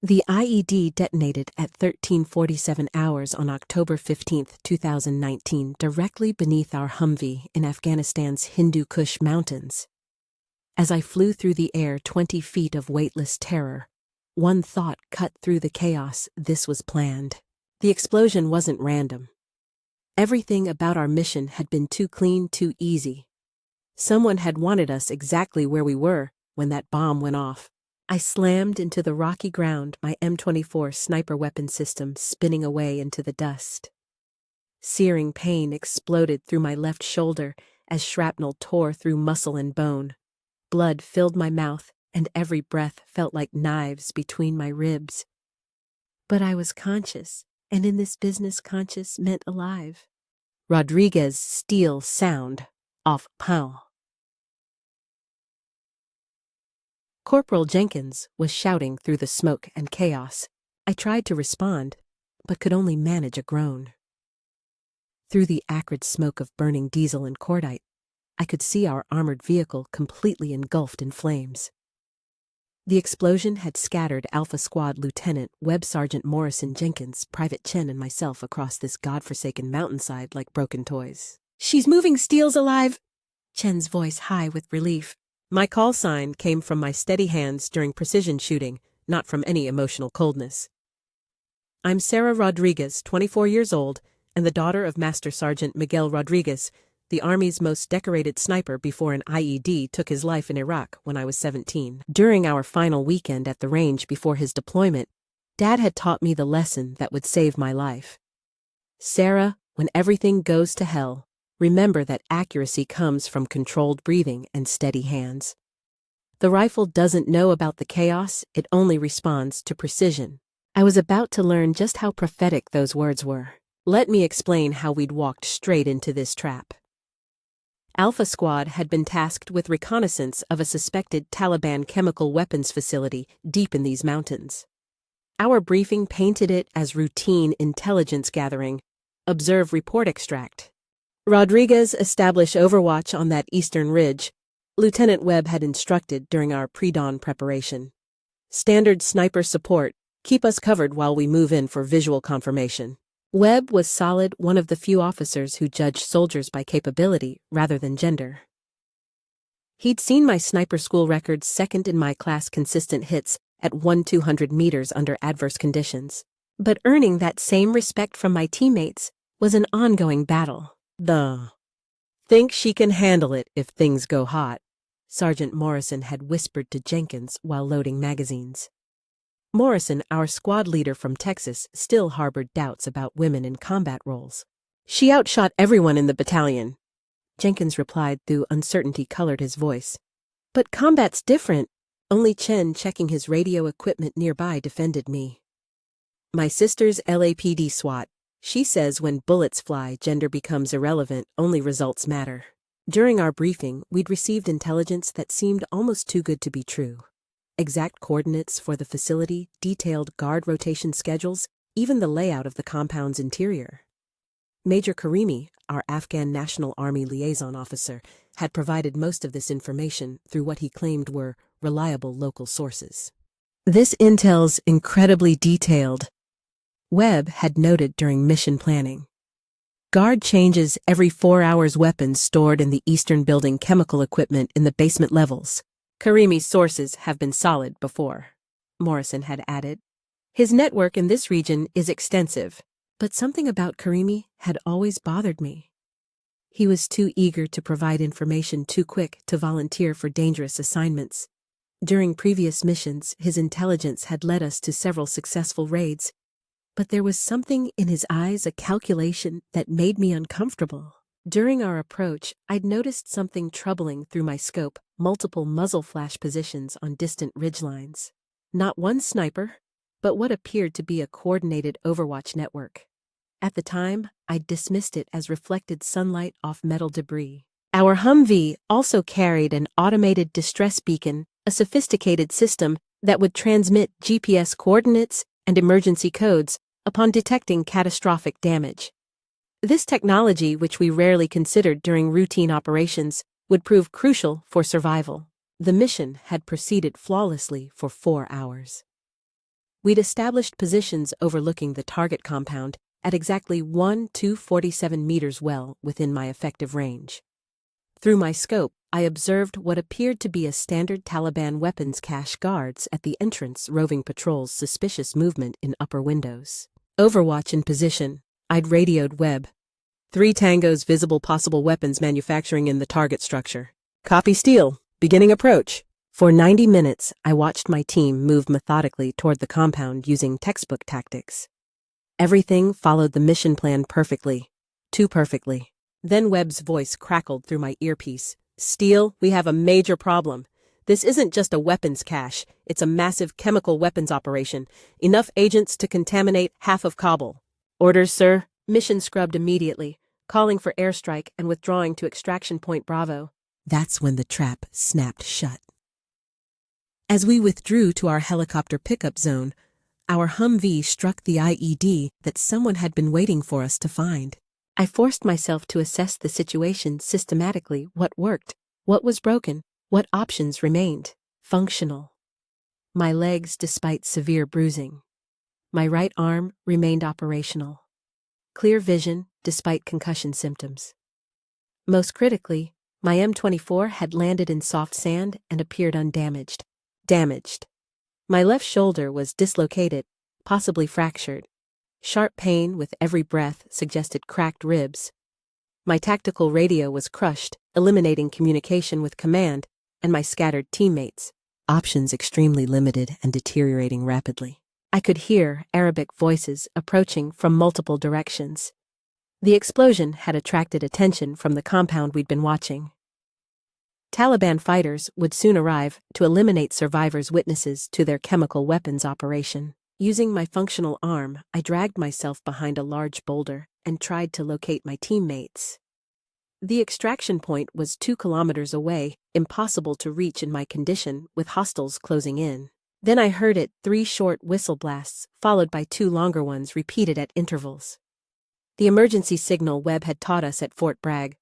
The IED detonated at 13:47 hours on October 15, 2019, directly beneath our Humvee in Afghanistan's Hindu Kush Mountains. As I flew through the air 20 feet of weightless terror, one thought cut through the chaos: this was planned. The explosion wasn't random. Everything about our mission had been too clean, too easy. Someone had wanted us exactly where we were when that bomb went off. I slammed into the rocky ground, my M24 sniper weapon system spinning away into the dust. Searing pain exploded through my left shoulder as shrapnel tore through muscle and bone. Blood filled my mouth, and every breath felt like knives between my ribs. But I was conscious, and in this business, conscious meant alive. Rodriguez's steel sound off pow. Corporal Jenkins was shouting through the smoke and chaos. I tried to respond, but could only manage a groan. Through the acrid smoke of burning diesel and cordite, I could see our armored vehicle completely engulfed in flames. The explosion had scattered Alpha Squad Lieutenant Webb Sergeant Morrison Jenkins, Private Chen, and myself across this godforsaken mountainside like broken toys. "She's moving, Steele's alive!" Chen's voice high with relief. My call sign came from my steady hands during precision shooting, not from any emotional coldness. "I'm Sarah Rodriguez, 24 years old, and the daughter of Master Sergeant Miguel Rodriguez, the Army's most decorated sniper before an IED took his life in Iraq when I was 17. During our final weekend at the range before his deployment, Dad had taught me the lesson that would save my life. Sarah, when everything goes to hell, remember that accuracy comes from controlled breathing and steady hands. The rifle doesn't know about the chaos, it only responds to precision." I was about to learn just how prophetic those words were. Let me explain how we'd walked straight into this trap. Alpha Squad had been tasked with reconnaissance of a suspected Taliban chemical weapons facility deep in these mountains. Our briefing painted it as routine intelligence gathering. Observe report extract. Rodriguez establish overwatch on that eastern ridge, Lieutenant Webb had instructed during our pre-dawn preparation. Standard sniper support, keep us covered while we move in for visual confirmation. Webb was solid, one of the few officers who judged soldiers by capability rather than gender. He'd seen my sniper school records, second in my class consistent hits at 1-200 meters under adverse conditions. But earning that same respect from my teammates was an ongoing battle. Think she can handle it if things go hot," Sergeant Morrison had whispered to Jenkins while loading magazines. Morrison, our squad leader from Texas, still harbored doubts about women in combat roles. "She outshot everyone in the battalion," Jenkins replied, though uncertainty colored his voice. "But combat's different." Only Chen, checking his radio equipment nearby, defended me. "My sister's LAPD SWAT. She says when bullets fly, gender becomes irrelevant, only results matter." During our briefing, we'd received intelligence that seemed almost too good to be true. Exact coordinates for the facility, detailed guard rotation schedules, even the layout of the compound's interior. Major Karimi, our Afghan National Army liaison officer, had provided most of this information through what he claimed were reliable local sources. "This intel's incredibly detailed," Webb had noted during mission planning. "Guard changes every 4 hours, weapons stored in the eastern building, chemical equipment in the basement levels. Karimi's sources have been solid before," Morrison had added. "His network in this region is extensive." But something about Karimi had always bothered me. He was too eager to provide information, too quick to volunteer for dangerous assignments. During previous missions, his intelligence had led us to several successful raids, but there was something in his eyes, a calculation, that made me uncomfortable. During our approach, I'd noticed something troubling through my scope, multiple muzzle flash positions on distant ridgelines. Not one sniper, but what appeared to be a coordinated overwatch network. At the time, I dismissed it as reflected sunlight off metal debris. Our Humvee also carried an automated distress beacon, a sophisticated system that would transmit GPS coordinates and emergency codes upon detecting catastrophic damage. This technology, which we rarely considered during routine operations, would prove crucial for survival. The mission had proceeded flawlessly for 4 hours. We'd established positions overlooking the target compound at exactly 247 meters well within my effective range. Through my scope, I observed what appeared to be a standard Taliban weapons cache guards at the entrance roving patrols suspicious movement in upper windows. Overwatch in position. I'd radioed Webb. 3 tangos visible possible weapons manufacturing in the target structure. Copy Steele. Beginning approach. For 90 minutes, I watched my team move methodically toward the compound using textbook tactics. Everything followed the mission plan perfectly. Too perfectly. Then Webb's voice crackled through my earpiece. Steele, we have a major problem. This isn't just a weapons cache, it's a massive chemical weapons operation. Enough agents to contaminate half of Kabul. Orders, sir. Mission scrubbed immediately, calling for airstrike and withdrawing to extraction point Bravo. That's when the trap snapped shut. As we withdrew to our helicopter pickup zone, our Humvee struck the IED that someone had been waiting for us to find. I forced myself to assess the situation systematically: what worked, what was broken, what options remained functional. My legs, despite severe bruising. My right arm remained operational. Clear vision, despite concussion symptoms. Most critically, my M24 had landed in soft sand and appeared undamaged. My left shoulder was dislocated, possibly fractured. Sharp pain with every breath suggested cracked ribs. My tactical radio was crushed, eliminating communication with command and my scattered teammates. Options extremely limited and deteriorating rapidly. I could hear Arabic voices approaching from multiple directions. The explosion had attracted attention from the compound we'd been watching. Taliban fighters would soon arrive to eliminate survivors' witnesses to their chemical weapons operation. Using my functional arm, I dragged myself behind a large boulder and tried to locate my teammates. The extraction point was 2 kilometers away, impossible to reach in my condition with hostiles closing in. Then I heard it: 3 short whistle blasts, followed by 2 longer ones repeated at intervals. The emergency signal Webb had taught us at Fort Bragg.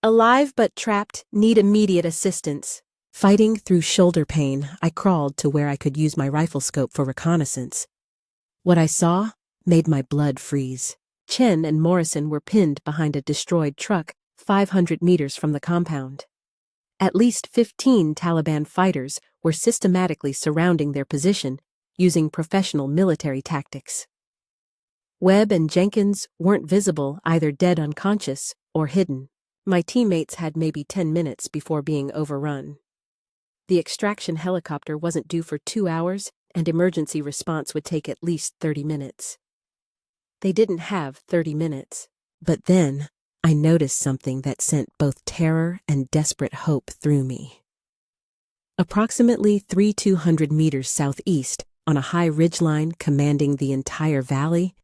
Alive but trapped, need immediate assistance. Fighting through shoulder pain, I crawled to where I could use my rifle scope for reconnaissance. What I saw made my blood freeze. Chen and Morrison were pinned behind a destroyed truck 500 meters from the compound. At least 15 Taliban fighters were systematically surrounding their position using professional military tactics. Webb and Jenkins weren't visible, either dead unconscious or hidden. My teammates had maybe 10 minutes before being overrun. The extraction helicopter wasn't due for 2 hours, and emergency response would take at least 30 minutes. They didn't have 30 minutes. But then, I noticed something that sent both terror and desperate hope through me. Approximately 200 meters southeast, on a high ridgeline commanding the entire valley,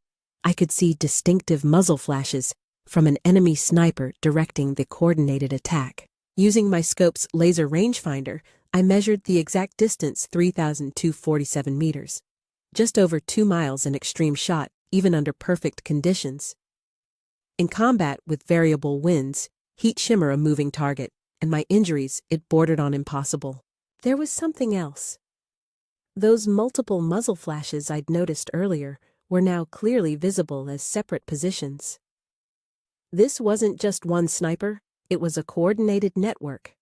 I could see distinctive muzzle flashes from an enemy sniper directing the coordinated attack. Using my scope's laser rangefinder, I measured the exact distance: 3,247 meters. Just over 2 miles in extreme shot, even under perfect conditions. In combat with variable winds, heat shimmer a moving target, and my injuries, it bordered on impossible. There was something else. Those multiple muzzle flashes I'd noticed earlier were now clearly visible as separate positions. This wasn't just one sniper, it was a coordinated network.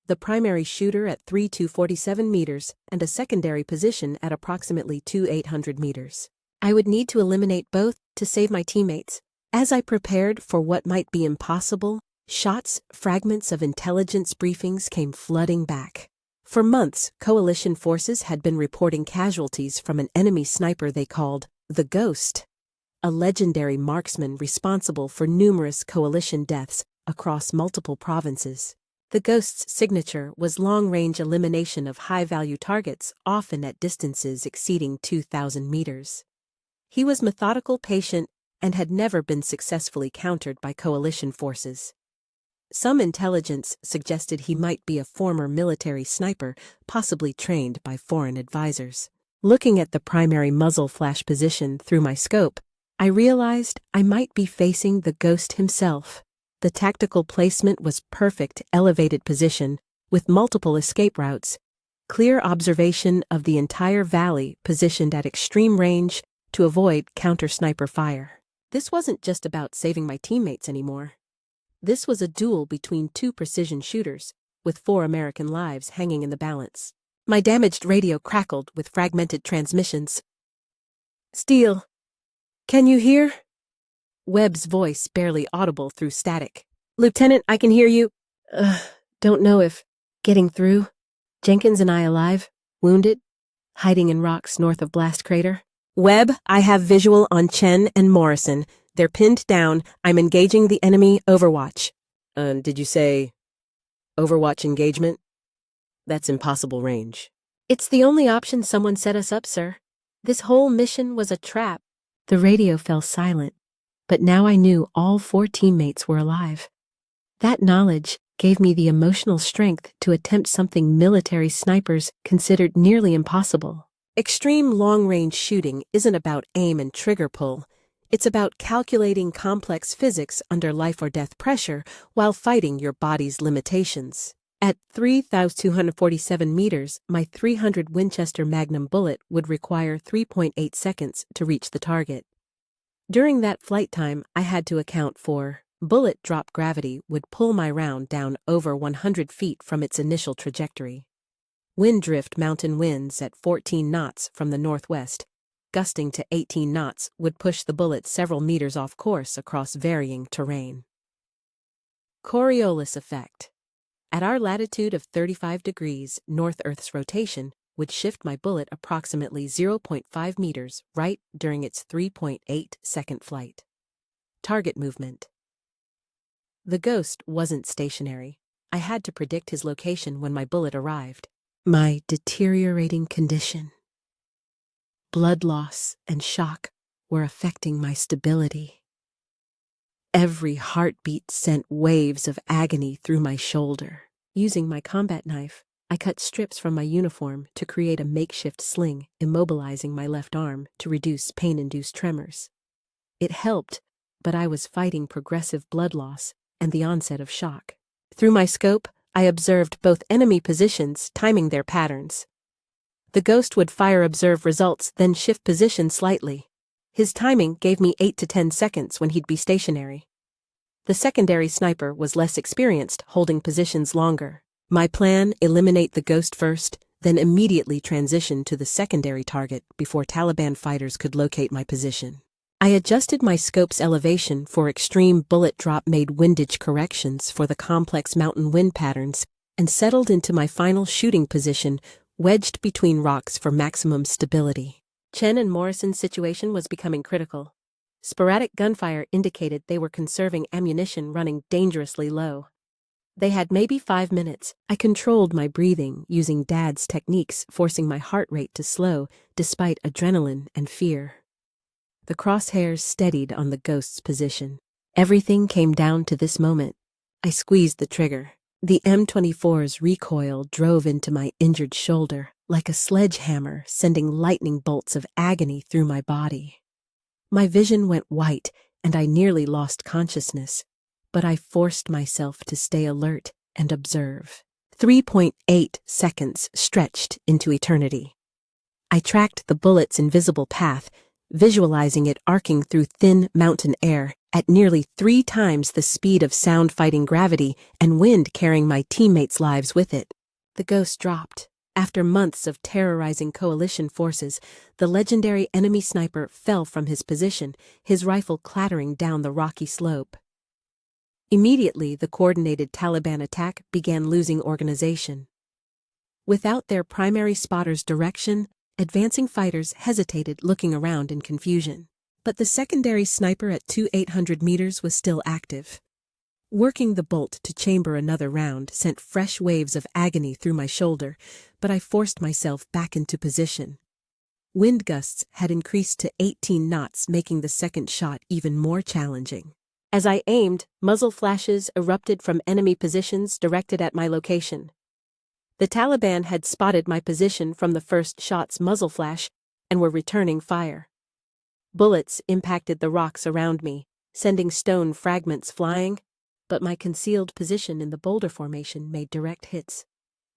The primary shooter at 3,247 meters and a secondary position at approximately 2,800 meters. I would need to eliminate both to save my teammates. As I prepared for what might be impossible, shots, fragments of intelligence briefings came flooding back. For months, coalition forces had been reporting casualties from an enemy sniper they called the Ghost, a legendary marksman responsible for numerous coalition deaths across multiple provinces. The Ghost's signature was long-range elimination of high-value targets, often at distances exceeding 2,000 meters. He was methodical, patient, and had never been successfully countered by coalition forces. Some intelligence suggested he might be a former military sniper, possibly trained by foreign advisors. Looking at the primary muzzle flash position through my scope, I realized I might be facing the Ghost himself. The tactical placement was perfect, elevated position, with multiple escape routes, clear observation of the entire valley positioned at extreme range to avoid counter-sniper fire. This wasn't just about saving my teammates anymore. This was a duel between two precision shooters, with 4 American lives hanging in the balance. My damaged radio crackled with fragmented transmissions. "Steele, can you hear?" Webb's voice barely audible through static. "Lieutenant, I can hear you. Don't know if getting through. Jenkins and I alive, wounded, hiding in rocks north of Blast Crater." "Webb, I have visual on Chen and Morrison. They're pinned down. I'm engaging the enemy Overwatch." Did you say Overwatch engagement? That's impossible range." "It's the only option someone set us up, sir. This whole mission was a trap." The radio fell silent, but now I knew all 4 teammates were alive. That knowledge gave me the emotional strength to attempt something military snipers considered nearly impossible. Extreme long-range shooting isn't about aim and trigger pull. It's about calculating complex physics under life-or-death pressure while fighting your body's limitations. At 3,247 meters, my .300 Winchester Magnum bullet would require 3.8 seconds to reach the target. During that flight time, I had to account for bullet drop gravity would pull my round down over 100 feet from its initial trajectory. Wind drift mountain winds at 14 knots from the northwest, gusting to 18 knots, would push the bullet several meters off course across varying terrain. Coriolis effect. At our latitude of 35 degrees, North Earth's rotation would shift my bullet approximately 0.5 meters right during its 3.8-second flight. Target movement. The ghost wasn't stationary. I had to predict his location when my bullet arrived. My deteriorating condition, blood loss, and shock were affecting my stability. Every heartbeat sent waves of agony through my shoulder. Using my combat knife, I cut strips from my uniform to create a makeshift sling, immobilizing my left arm to reduce pain-induced tremors. It helped, but I was fighting progressive blood loss and the onset of shock. Through my scope, I observed both enemy positions, timing their patterns. The ghost would fire observe results, then shift position slightly. His timing gave me 8 to 10 seconds when he'd be stationary. The secondary sniper was less experienced, holding positions longer. My plan: eliminate the ghost first, then immediately transition to the secondary target before Taliban fighters could locate my position. I adjusted my scope's elevation for extreme bullet drop-made windage corrections for the complex mountain wind patterns and settled into my final shooting position, wedged between rocks for maximum stability. Chen and Morrison's situation was becoming critical. Sporadic gunfire indicated they were conserving ammunition running dangerously low. They had maybe 5 minutes. I controlled my breathing using Dad's techniques, forcing my heart rate to slow despite adrenaline and fear. The crosshairs steadied on the ghost's position. Everything came down to this moment. I squeezed the trigger. The M24's recoil drove into my injured shoulder like a sledgehammer, sending lightning bolts of agony through my body. My vision went white, and I nearly lost consciousness, but I forced myself to stay alert and observe. 3.8 seconds stretched into eternity. I tracked the bullet's invisible path, visualizing it arcing through thin mountain air at nearly 3 times the speed of sound fighting gravity and wind carrying my teammates' lives with it. The ghost dropped. After months of terrorizing coalition forces, the legendary enemy sniper fell from his position, his rifle clattering down the rocky slope. Immediately, the coordinated Taliban attack began losing organization. Without their primary spotter's direction, advancing fighters hesitated, looking around in confusion. But the secondary sniper at 2,800 meters was still active. Working the bolt to chamber another round sent fresh waves of agony through my shoulder, but I forced myself back into position. Wind gusts had increased to 18 knots, making the second shot even more challenging. As I aimed, muzzle flashes erupted from enemy positions directed at my location. The Taliban had spotted my position from the first shot's muzzle flash and were returning fire. Bullets impacted the rocks around me, sending stone fragments flying, but my concealed position in the boulder formation made direct hits.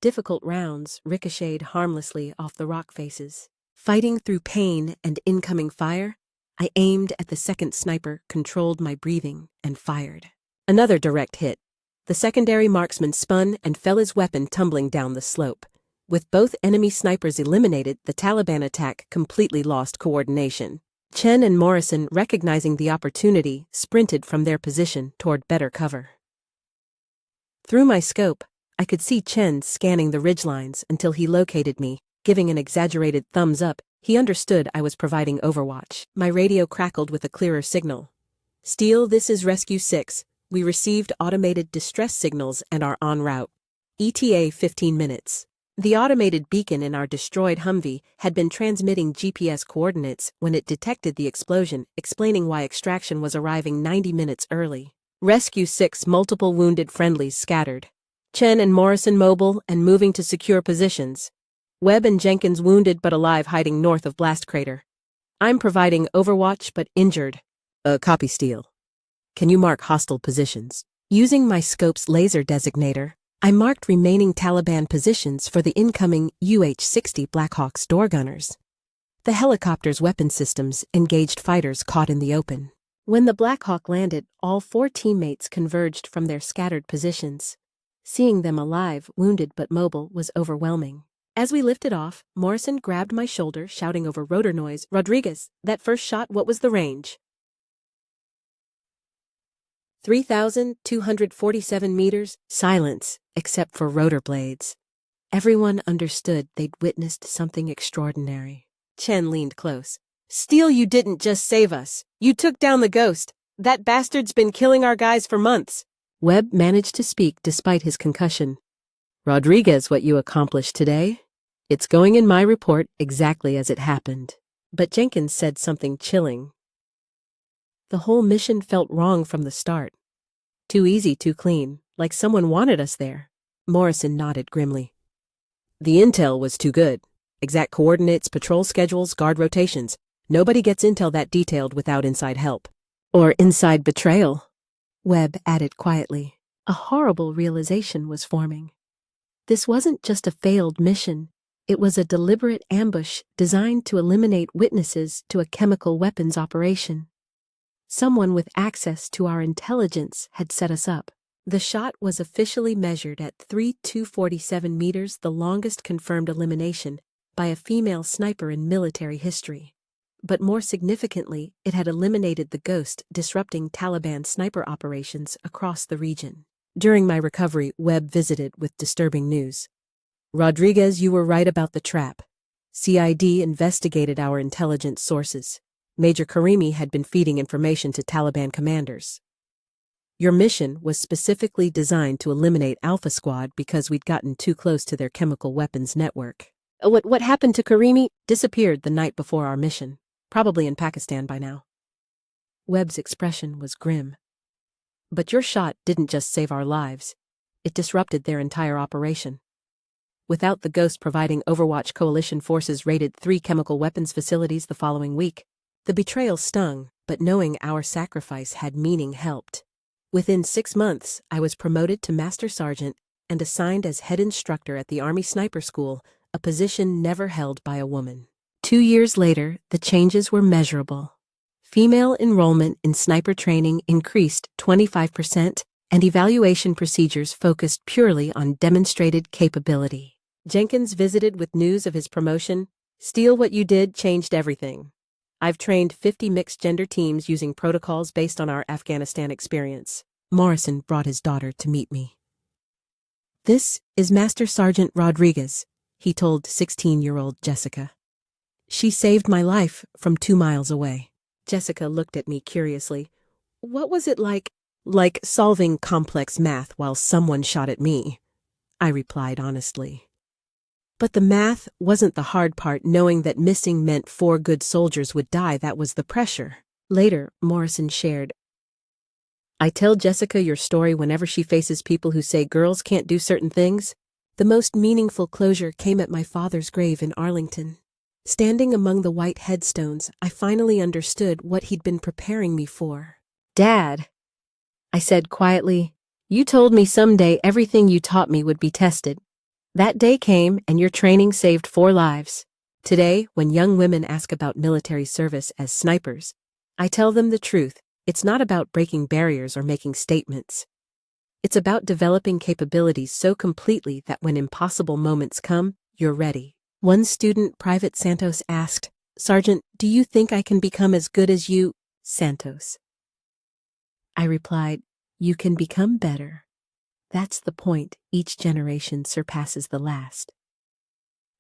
difficult rounds ricocheted harmlessly off the rock faces. Fighting through pain and incoming fire, I aimed at the second sniper, controlled my breathing, and fired. Another direct hit. The secondary marksman spun and fell, his weapon tumbling down the slope. With both enemy snipers eliminated, the Taliban attack completely lost coordination. Chen and Morrison, recognizing the opportunity, sprinted from their position toward better cover. Through my scope, I could see Chen scanning the ridgelines until he located me. Giving an exaggerated thumbs up, he understood I was providing overwatch. My radio crackled with a clearer signal. "Steele, this is Rescue 6. We received automated distress signals and are en route. ETA 15 minutes. The automated beacon in our destroyed Humvee had been transmitting GPS coordinates when it detected the explosion, explaining why extraction was arriving 90 minutes early. Rescue 6, multiple wounded friendlies scattered. Chen and Morrison mobile and moving to secure positions. Webb and Jenkins wounded but alive, hiding north of blast crater. I'm providing overwatch but injured." Copy, Steele. Can you mark hostile positions?" Using my scope's laser designator, I marked remaining Taliban positions for the incoming UH-60 Blackhawks door gunners. The helicopter's weapon systems engaged fighters caught in the open. When the Blackhawk landed, all 4 teammates converged from their scattered positions. Seeing them alive, wounded but mobile, was overwhelming. As we lifted off, Morrison grabbed my shoulder, shouting over rotor noise, "Rodriguez, that first shot, what was the range?" 3,247 meters. Silence, except for rotor blades. Everyone understood they'd witnessed something extraordinary. Chen leaned close. "Steele, you didn't just save us. You took down the ghost. That bastard's been killing our guys for months." Webb managed to speak despite his concussion. "Rodriguez, what you accomplished today? It's going in my report exactly as it happened." But Jenkins said something chilling. "The whole mission felt wrong from the start. Too easy, too clean, like someone wanted us there." Morrison nodded grimly. "The intel was too good. Exact coordinates, patrol schedules, guard rotations. Nobody gets intel that detailed without inside help." "Or inside betrayal," Webb added quietly. A horrible realization was forming. This wasn't just a failed mission. It was a deliberate ambush designed to eliminate witnesses to a chemical weapons operation. Someone with access to our intelligence had set us up. The shot was officially measured at 3,247 meters, the longest confirmed elimination by a female sniper in military history. But more significantly, it had eliminated the ghost, disrupting Taliban sniper operations across the region. During my recovery, Webb visited with disturbing news. "Rodriguez, you were right about the trap. CID investigated our intelligence sources. Major Karimi had been feeding information to Taliban commanders. Your mission was specifically designed to eliminate Alpha Squad because we'd gotten too close to their chemical weapons network." What happened to Karimi?" "Disappeared the night before our mission. Probably in Pakistan by now." Webb's expression was grim. "But your shot didn't just save our lives. It disrupted their entire operation. Without the ghost providing overwatch, coalition forces raided 3 chemical weapons facilities the following week. The betrayal stung, but knowing our sacrifice had meaning helped. Within 6 months, I was promoted to Master Sergeant and assigned as head instructor at the Army Sniper School, a position never held by a woman. 2 years later, the changes were measurable. Female enrollment in sniper training increased 25%, and evaluation procedures focused purely on demonstrated capability. Jenkins visited with news of his promotion. "Steele, what you did changed everything. I've trained 50 mixed-gender teams using protocols based on our Afghanistan experience." Morrison brought his daughter to meet me. "This is Master Sergeant Rodriguez," he told 16-year-old Jessica. "She saved my life from 2 miles away." Jessica looked at me curiously. "What was it like?" "Like solving complex math while someone shot at me," I replied honestly. But the math wasn't the hard part. Knowing that missing meant 4 good soldiers would die, that was the pressure. Later, Morrison shared, "I tell Jessica your story whenever she faces people who say girls can't do certain things. The most meaningful closure came at my father's grave in Arlington. Standing among the white headstones, I finally understood what he'd been preparing me for." "Dad," I said quietly, "you told me someday everything you taught me would be tested. That day came, and your training saved 4 lives. Today, when young women ask about military service as snipers, I tell them the truth. It's not about breaking barriers or making statements. It's about developing capabilities so completely that when impossible moments come, you're ready. One student, Private Santos, asked, "Sergeant, do you think I can become as good as you, Santos?" I replied, "You can become better. That's the point. Each generation surpasses the last.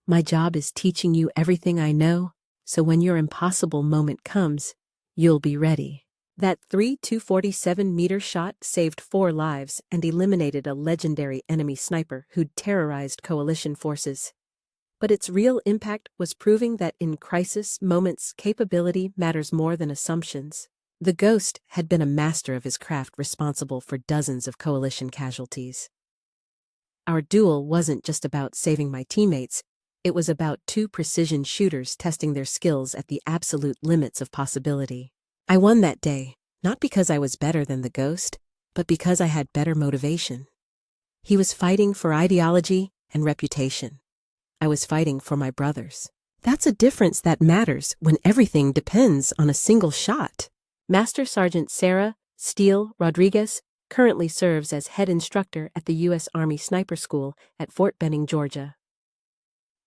My job is teaching you everything I know, so when your impossible moment comes, you'll be ready." That 247-meter shot saved 4 lives and eliminated a legendary enemy sniper who'd terrorized coalition forces. But its real impact was proving that in crisis moments, capability matters more than assumptions. The Ghost had been a master of his craft, responsible for dozens of coalition casualties. Our duel wasn't just about saving my teammates, it was about 2 precision shooters testing their skills at the absolute limits of possibility. I won that day, not because I was better than the Ghost, but because I had better motivation. He was fighting for ideology and reputation. I was fighting for my brothers. That's a difference that matters when everything depends on a single shot. Master Sergeant Sarah Steele Rodriguez currently serves as head instructor at the U.S. Army Sniper School at Fort Benning, Georgia.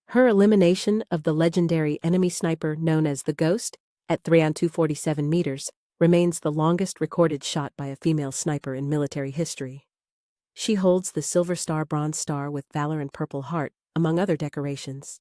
Her elimination of the legendary enemy sniper known as the Ghost at 247 meters remains the longest recorded shot by a female sniper in military history. She holds the Silver Star Bronze Star with Valor and Purple Heart, among other decorations.